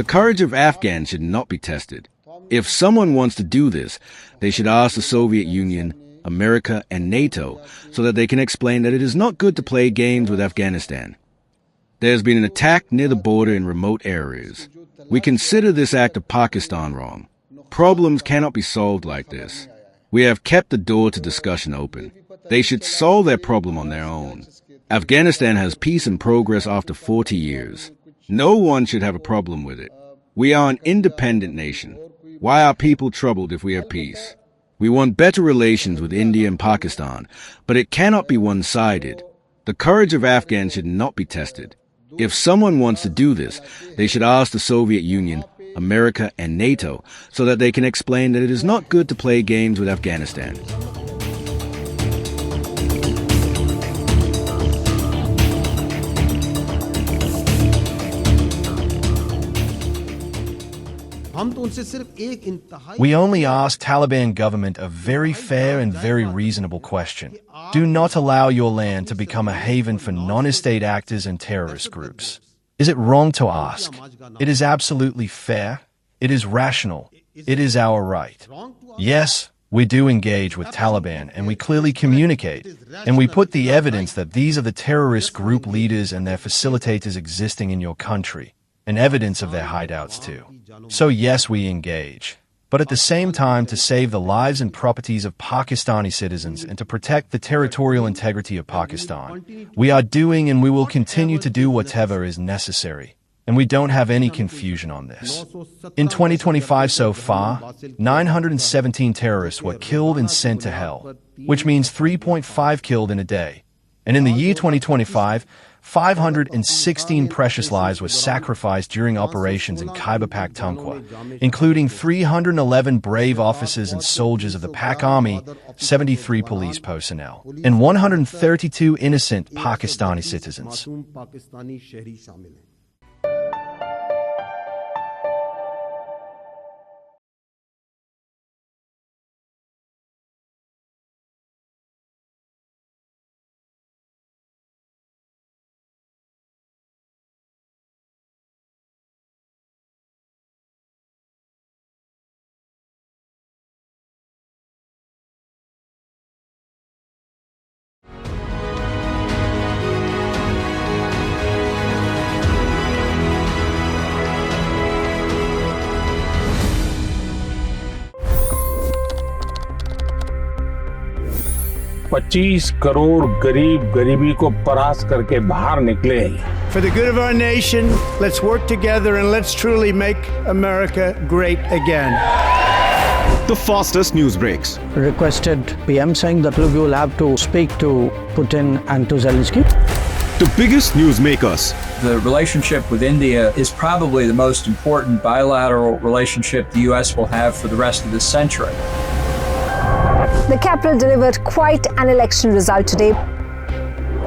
courage of Afghans should not be tested. If someone wants to do this, they should ask the Soviet Union, America, and NATO so that they can explain that it is not good to play games with Afghanistan. There has been an attack near the border in remote areas. We consider this act of Pakistan wrong. Problems cannot be solved like this. We have kept the door to discussion open. They should solve their problem on their own. Afghanistan has peace and progress after 40 years. No one should have a problem with it. We are an independent nation. Why are people troubled if we have peace? We want better relations with India and Pakistan, but it cannot be one-sided. The courage of Afghans should not be tested. If someone wants to do this, they should ask the Soviet Union, America, and NATO so that they can explain that it is not good to play games with Afghanistan. We only ask Taliban government a very fair and very reasonable question. Do not allow your land to become a haven for non-state actors and terrorist groups. Is it wrong to ask? It is absolutely fair. It is rational. It is our right. Yes, we do engage with Taliban and we clearly communicate. And we put the evidence that these are the terrorist group leaders and their facilitators existing in your country, and evidence of their hideouts too. So yes, we engage. But at the same time, to save the lives and properties of Pakistani citizens and to protect the territorial integrity of Pakistan, we are doing and we will continue to do whatever is necessary. And we don't have any confusion on this. In 2025 so far, 917 terrorists were killed and sent to hell, which means 3.5 killed in a day. And in the year 2025, 516 precious lives were sacrificed during operations in Khyber Pakhtunkhwa, including 311 brave officers and soldiers of the Pak Army, 73 police personnel, and 132 innocent Pakistani citizens. $25 crore गरीब गरीबी को परास्त करके बाहर निकले। For the good of our nation, let's work together and let's truly make America great again. The fastest news breaks. Requested PM saying that look, you will have to speak to Putin and to Zelensky. The biggest news makers. The relationship with India is probably the most important bilateral relationship the U.S. will have for the rest of this century. The capital delivered quite an election result today.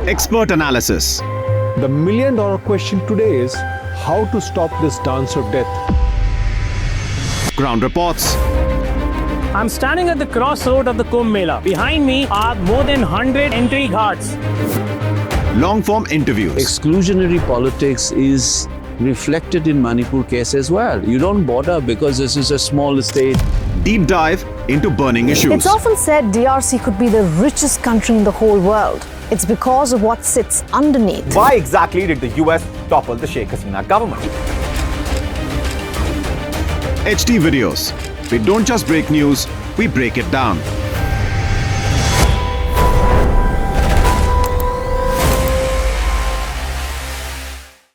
Expert analysis. The million-dollar question today is how to stop this dance of death. Ground reports. I'm standing at the crossroad of the Kumbh Mela. Behind me are more than 100 entry ghats. Long-form interviews. Exclusionary politics is reflected in Manipur case as well. You don't bother because this is a small state. Deep dive into burning issues. It's often said DRC could be the richest country in the whole world. It's because of what sits underneath. Why exactly did the US topple the Sheikh Hasina government? HT videos. We don't just break news, we break it down.